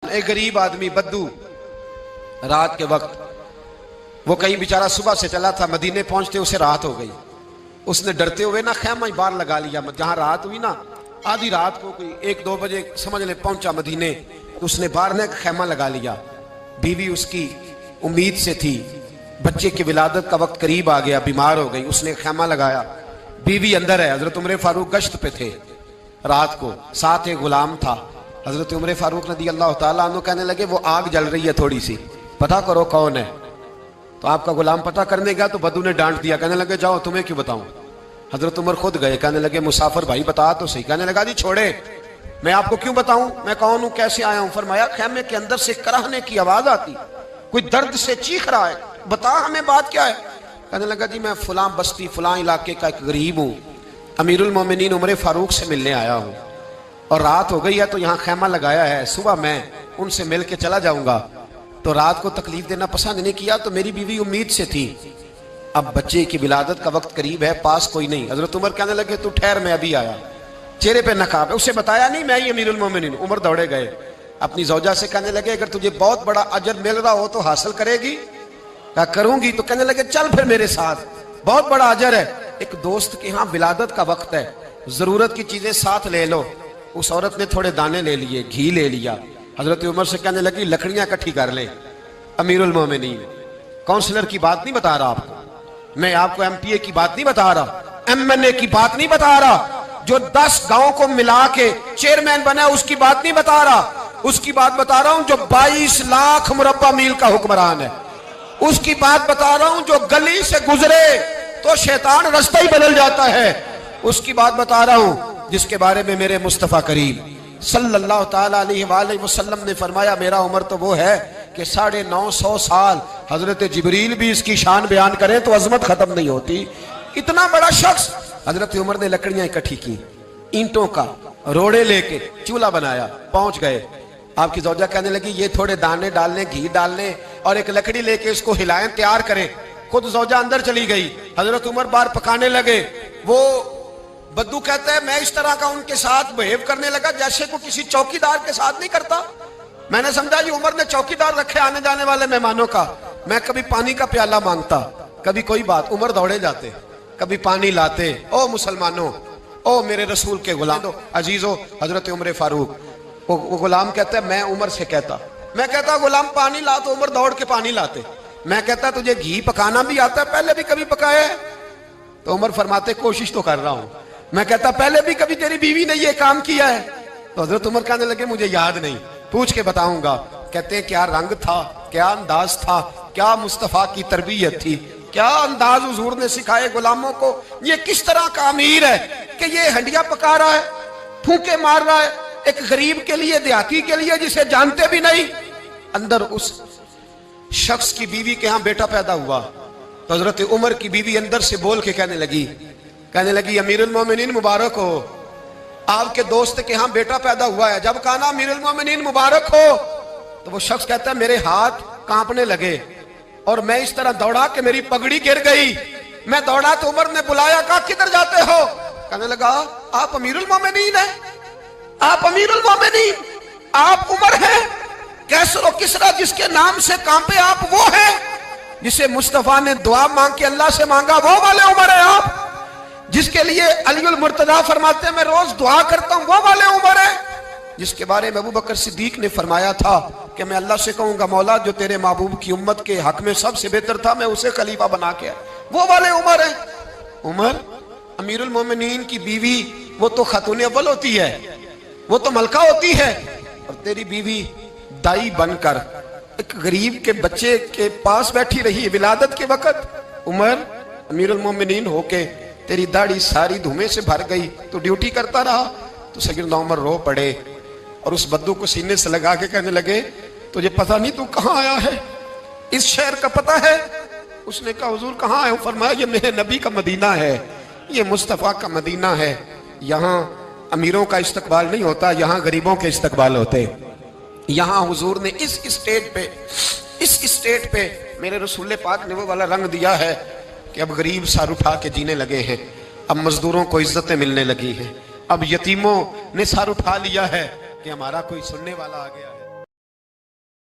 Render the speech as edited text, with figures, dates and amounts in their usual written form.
एक गरीब आदमी बद्दू रात के वक्त वो कहीं बेचारा सुबह से चला था, मदीने पहुंचते उसे रात हो गई। उसने डरते हुए ना खैमा ही बाहर लगा लिया। जहां रात हुई ना, आधी रात को कोई 1-2 बजे समझ ले पहुंचा मदीने, तो उसने बाहर ने खैमा लगा लिया। बीवी उसकी उम्मीद से थी, बच्चे की विलादत का वक्त करीब आ गया, बीमार हो गई, उसने खैमा लगाया। बीवी अंदर है, हजरत उमर फारूक गश्त पे थे रात को, साथ एक गुलाम था। हजरत उमर फारूक रज़ी अल्लाह तआला अन्हु कहने लगे वो आग जल रही है थोड़ी सी, पता करो कौन है। तो आपका गुलाम पता करने गया तो बद्दू ने डांट दिया, कहने लगे जाओ तुम्हें क्यों बताऊं। हजरत उमर खुद गए, कहने लगे मुसाफिर भाई बता तो सही। कहने लगा जी छोड़े, मैं आपको क्यों बताऊं, मैं कौन हूं, कैसे आया हूं। फरमाया खैमे के अंदर से कराहने की आवाज आती, कोई दर्द से चीख रहा है, बता हमें बात क्या है। कहने लगा जी मैं फलां बस्ती फलां इलाके का एक गरीब हूं, अमीरुल मोमिनीन उमर फारूक से मिलने आया हूं और रात हो गई है तो यहाँ खैमा लगाया है, सुबह मैं उनसे मिल के चला जाऊंगा। तो रात को तकलीफ देना पसंद नहीं किया, तो मेरी बीवी उम्मीद से थी, अब बच्चे की विलादत का वक्त करीब है, पास कोई नहीं। हजरत उमर कहने लगे तू ठहर, मैं अभी आया। चेहरे पे नकाब है, उसे बताया नहीं मैं ही अमीरुल मोमिनीन। उमर दौड़े गए, अपनी जौजा से कहने लगे अगर तुझे बहुत बड़ा अजर मिल रहा हो तो हासिल करेगी। क्या करूंगी। तो कहने लगे चल फिर मेरे साथ, बहुत बड़ा अजर है। एक दोस्त के यहाँ विलादत का वक्त है, जरूरत की चीजें साथ ले लो। उस औरत ने थोड़े दाने ले लिए, घी ले लिया। हजरत उमर से कहने लगी लकड़ियां इकट्ठी कर ले। अमीरुल मोमिनीन, काउंसलर की बात नहीं बता रहा आपको, मैं आपको एमपीए की बात नहीं बता रहा, एमएनए की बात नहीं बता रहा, जो 10 गांव को मिला के चेयरमैन बना उसकी बात नहीं बता रहा, उसकी बात बता रहा हूं जो 22 लाख मुरब्बा मील का हुक्मरान है। उसकी बात बता रहा हूं जो गली से गुजरे तो शैतान रास्ता ही बदल जाता है। उसकी बात बता रहा हूं जिसके बारे में मेरे मुस्तफा करीम सल्लल्लाहु ताला अलैहि वसल्लम ने फरमाया मेरा उम्र तो वो है कि 950 साल हजरत जिब्रील भी इसकी शान बयान करें तो अजमत खत्म नहीं होती। इतना बड़ा शख्स। हजरत उमर ने लकड़ियां इकट्ठी की, ईंटों का रोड़े लेके चूल्हा बनाया, पहुंच गए। आपकी जौजा कहने लगी ये थोड़े दाने डालने, घी डालने और एक लकड़ी लेके इसको हिलाएं, तैयार करें। खुद जौजा अंदर चली गई, हजरत उमर बाहर पकाने लगे। वो बद्दू कहता है मैं इस तरह का उनके साथ बिहेव करने लगा जैसे को किसी चौकीदार के साथ नहीं करता। मैंने समझा ये उमर ने चौकीदार रखे आने जाने वाले मेहमानों का। मैं कभी पानी का प्याला मांगता, कभी कोई बात, उमर दौड़े जाते, कभी पानी लाते। ओ मुसलमानों, ओ मेरे रसूल के गुलाम अजीजो, हजरत उमर फारूक। वो गुलाम कहता है मैं उमर से कहता, मैं कहता गुलाम पानी ला, तो उमर दौड़ के पानी लाते। मैं कहता तुझे घी पकाना भी आता है, पहले भी कभी पकाया है? तो उमर फरमाते कोशिश तो कर रहा हूं। मैं कहता पहले भी कभी तेरी बीवी ने ये काम किया है? तो हजरत उमर कहने लगे मुझे याद नहीं, पूछ के बताऊंगा। कहते हैं क्या रंग था, क्या अंदाज था, क्या मुस्तफा की तरबियत थी, क्या अंदाज हुजूर ने सिखाए गुलामों को। ये किस तरह का अमीर है कि ये हंडिया पका रहा है, फूंके मार रहा है एक गरीब के लिए, देहाती के लिए जिसे जानते भी नहीं। अंदर उस शख्स की बीवी के यहाँ बेटा पैदा हुआ तो हजरत उमर की बीवी अंदर से बोल के कहने लगी अमीरुल मोमिनीन मुबारक हो, आपके दोस्त के यहाँ बेटा पैदा हुआ है। जब कहा ना अमीरुल मोमिनीन मुबारक हो, तो वो शख्स कहता है मेरे हाथ कांपने लगे और मैं इस तरह दौड़ा कि मेरी पगड़ी गिर गई। मैं दौड़ा तो उमर ने बुलाया, कहा किधर जाते हो? कहने लगा आप अमीरुल मोमिनीन है, आप अमीरुल मोमिनीन, आप उमर हैं, कैसर किसरा जिसके नाम से कांपे आप वो है, जिसे मुस्तफा ने दुआ मांग के अल्लाह से मांगा वो वाले उमर है आप, जिसके लिए अलीउल मुर्तजा फरमाते हैं मैं रोज दुआ करता हूं वो वाले उमर है, जिसके बारे में अबू बकर सिद्दीक ने फरमाया था कि मैं अल्लाह से कहूंगा मौला जो तेरे महबूब की उम्मत के हक में सबसे बेहतर था मैं उसे खलीफा बना के, वो वाले उमर है। उमर अमीरुल मोमिनीन की बीवी वो तो खातून अव्वल होती है, वो तो मलका होती है, और तेरी बीवी दाई बनकर एक गरीब के बच्चे के पास बैठी रही विलादत के वक्त। उमर अमीरुल मोमिनीन होके तेरी दाढ़ी सारी धुएं से भर गई तो ड्यूटी करता रहा। तो सैयदना उमर रो पड़े और उस बद्दू को सीने से लगा के कहने लगे तुझे पता नहीं तू कहाँ आया है, इस शहर का पता है? उसने कहा हुजूर कहाँ आया? फरमाया ये मेरे नबी का मदीना है, ये मुस्तफा का मदीना है, यहाँ अमीरों का इस्तकबाल नहीं होता, यहाँ गरीबों के इस्तकबाल होते। यहाँ हुजूर ने इस स्टेट पे मेरे रसूल पाक ने वो वाला रंग दिया है कि अब गरीब सर उठा के जीने लगे हैं, अब मजदूरों को इज्जतें मिलने लगी हैं, अब यतीमों ने सर उठा लिया है कि हमारा कोई सुनने वाला आ गया है।